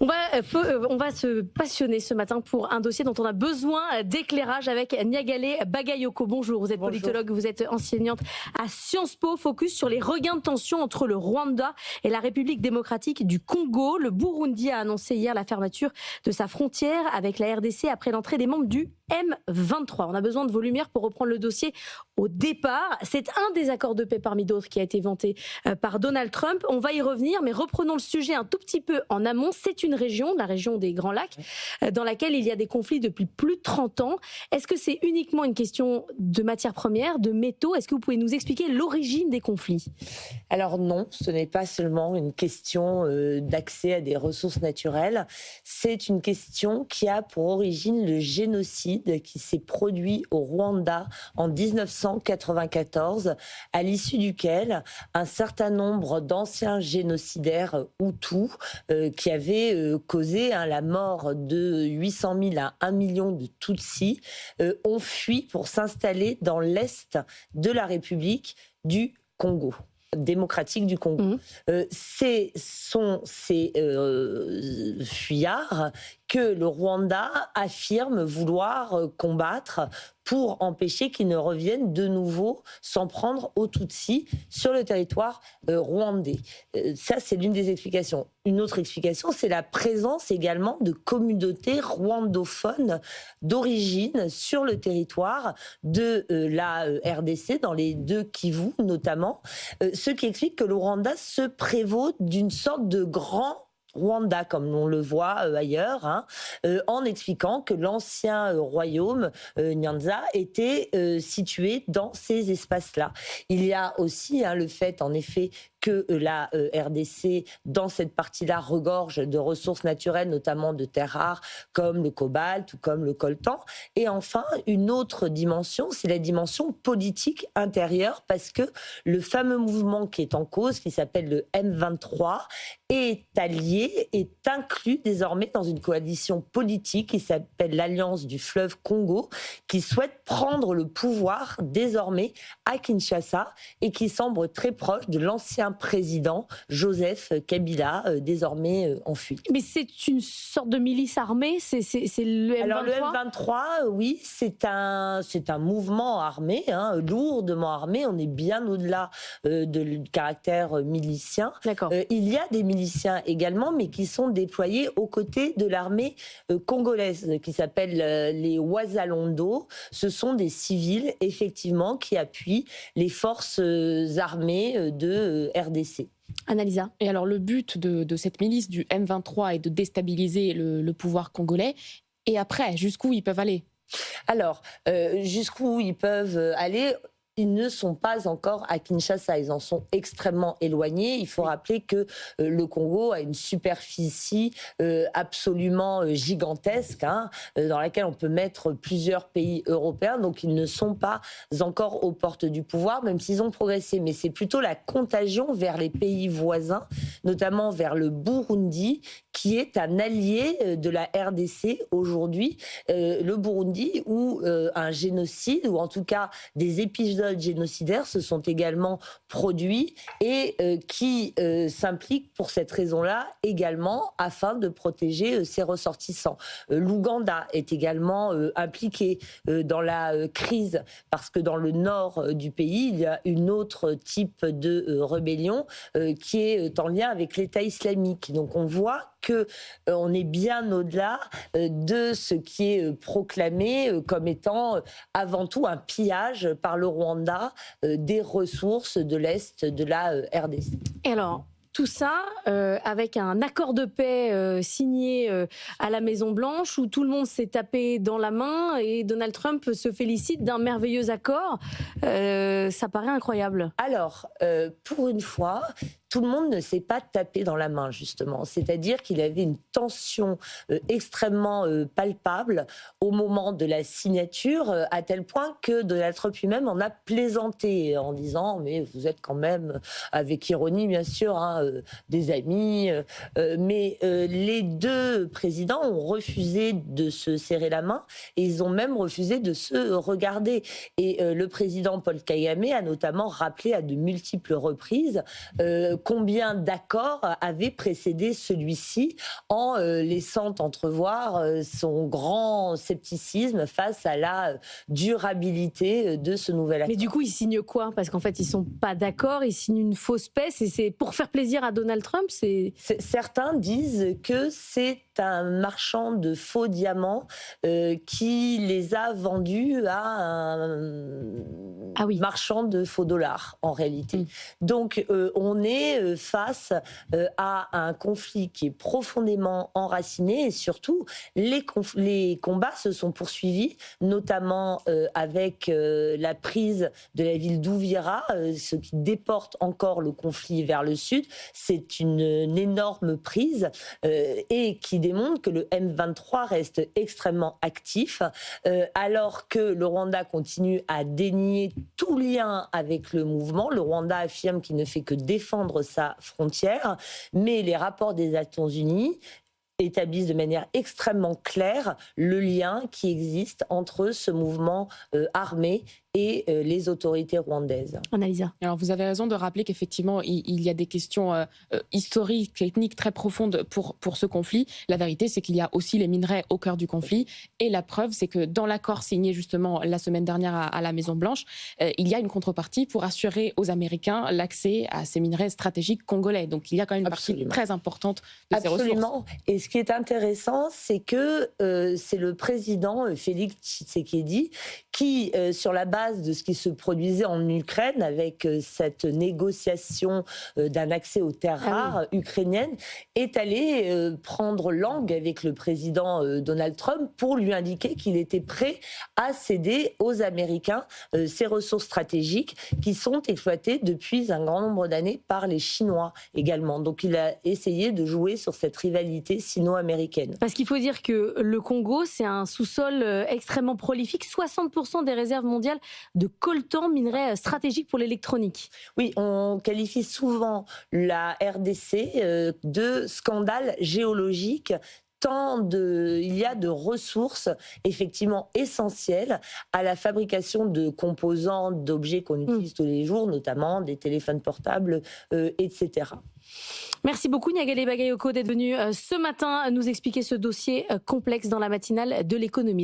On va se passionner ce matin pour un dossier dont on a besoin d'éclairage avec Niagale Bagayoko. Bonjour, vous êtes Bonjour. politologue, vous êtes enseignante à Sciences Po. Focus sur les regains de tension entre le Rwanda et la République démocratique du Congo. Le Burundi a annoncé hier la fermeture de sa frontière avec la RDC après l'entrée des membres du M23. On a besoin de vos lumières pour reprendre le dossier au départ. C'est un des accords de paix parmi d'autres qui a été vanté par Donald Trump. On va y revenir, mais reprenons le sujet un tout petit peu en amont. C'est une région, la région des Grands Lacs, dans laquelle il y a des conflits depuis plus de 30 ans. Est-ce que c'est uniquement une question de matières premières, de métaux? Est-ce que vous pouvez nous expliquer l'origine des conflits? Alors non, ce n'est pas seulement une question d'accès à des ressources naturelles, c'est une question qui a pour origine le génocide qui s'est produit au Rwanda en 1994, à l'issue duquel un certain nombre d'anciens génocidaires hutus qui avaient causé la mort de 800 000 à 1 million de Tutsis ont fui pour s'installer dans l'est de la République du Congo. Démocratique du Congo. Sont ces fuyards que le Rwanda affirme vouloir combattre pour empêcher qu'ils ne reviennent de nouveau s'en prendre aux Tutsis sur le territoire rwandais. Ça, c'est l'une des explications. Une autre explication, c'est la présence également de communautés rwandophones d'origine sur le territoire de la RDC, dans les deux Kivu notamment, ce qui explique que le Rwanda se prévaut d'une sorte de grand Rwanda, comme on le voit ailleurs, en expliquant que l'ancien royaume Nyanza était situé dans ces espaces-là. Il y a aussi le fait, en effet, que la RDC, dans cette partie-là, regorge de ressources naturelles, notamment de terres rares, comme le cobalt ou comme le coltan. Et enfin, une autre dimension, c'est la dimension politique intérieure, parce que le fameux mouvement qui est en cause, qui s'appelle le M23, est allié, est inclus désormais dans une coalition politique qui s'appelle l'Alliance du fleuve Congo, qui souhaite prendre le pouvoir désormais à Kinshasa et qui semble très proche de l'ancien président Joseph Kabila, désormais en fuite. Mais c'est une sorte de milice armée, c'est le M23? Alors le M23, oui, c'est un mouvement armé, lourdement armé. On est bien au-delà du caractère milicien. D'accord. Il y a des miliciens également, mais qui sont déployés aux côtés de l'armée congolaise, qui s'appelle les Wazalando. Ce sont des civils, effectivement, qui appuient les forces armées de RDC. Annalisa. Et alors le but de cette milice du M23 est de déstabiliser le pouvoir congolais. Et après, jusqu'où ils peuvent aller? Alors, jusqu'où ils peuvent aller? Ils ne sont pas encore à Kinshasa, ils en sont extrêmement éloignés. Il faut rappeler que le Congo a une superficie absolument gigantesque, dans laquelle on peut mettre plusieurs pays européens. Donc ils ne sont pas encore aux portes du pouvoir, même s'ils ont progressé. Mais c'est plutôt la contagion vers les pays voisins, notamment vers le Burundi, qui est un allié de la RDC aujourd'hui. Le Burundi, où un génocide, ou en tout cas des épisodes génocidaires se sont également produits et qui s'impliquent pour cette raison-là également afin de protéger ses ressortissants. L'Ouganda est également impliqué dans la crise parce que dans le nord du pays, il y a une autre type de rébellion qui est en lien avec l'État islamique. Donc on voit qu'on est bien au-delà de ce qui est proclamé comme étant avant tout un pillage par le Rwanda des ressources de l'Est de la RDC. Et alors, tout ça avec un accord de paix signé à la Maison-Blanche où tout le monde s'est tapé dans la main et Donald Trump se félicite d'un merveilleux accord. Ça paraît incroyable. Alors, pour une fois, tout le monde ne s'est pas tapé dans la main, justement. C'est-à-dire qu'il y avait une tension extrêmement palpable au moment de la signature, à tel point que Donald Trump lui-même en a plaisanté en disant « mais vous êtes quand même, avec ironie bien sûr, des amis ». Mais les deux présidents ont refusé de se serrer la main et ils ont même refusé de se regarder. Et le président Paul Kagame a notamment rappelé à de multiples reprises combien d'accords avaient précédé celui-ci, en laissant entrevoir son grand scepticisme face à la durabilité de ce nouvel accord. Mais du coup, ils signent quoi? Parce qu'en fait, ils sont pas d'accord, ils signent une fausse paix, et c'est pour faire plaisir à Donald Trump. Certains disent que c'est un marchand de faux diamants qui les a vendus à un marchand de faux dollars, en réalité. Donc, on est face à un conflit qui est profondément enraciné, et surtout, les combats se sont poursuivis, notamment avec la prise de la ville d'Uvira, ce qui déporte encore le conflit vers le sud. C'est une énorme prise et qui démontre que le M23 reste extrêmement actif, alors que le Rwanda continue à dénier tout lien avec le mouvement. Le Rwanda affirme qu'il ne fait que défendre sa frontière, mais les rapports des Nations Unies établissent de manière extrêmement claire le lien qui existe entre ce mouvement armé et les autorités rwandaises. Annalisa. Alors vous avez raison de rappeler qu'effectivement il y a des questions historiques, ethniques très profondes pour ce conflit. La vérité, c'est qu'il y a aussi les minerais au cœur du conflit, et la preuve, c'est que dans l'accord signé justement la semaine dernière à la Maison-Blanche, il y a une contrepartie pour assurer aux Américains l'accès à ces minerais stratégiques congolais. Donc il y a quand même une partie très importante de ces ressources. Absolument. Et ce qui est intéressant, c'est que c'est le président Félix Tshisekedi qui, sur la base de ce qui se produisait en Ukraine, avec cette négociation d'un accès aux terres rares ukrainiennes, est allé prendre langue avec le président Donald Trump pour lui indiquer qu'il était prêt à céder aux Américains ces ressources stratégiques qui sont exploitées depuis un grand nombre d'années par les Chinois également. Donc il a essayé de jouer sur cette rivalité sino-américaine. Parce qu'il faut dire que le Congo, c'est un sous-sol extrêmement prolifique. 60% des réserves mondiales de coltan, minerais stratégiques pour l'électronique. Oui, on qualifie souvent la RDC de scandale géologique. Il y a de ressources effectivement essentielles à la fabrication de composants, d'objets qu'on utilise tous les jours, notamment des téléphones portables, etc. Merci beaucoup Niagalé Bagayoko d'être venu ce matin nous expliquer ce dossier complexe dans la matinale de l'économie.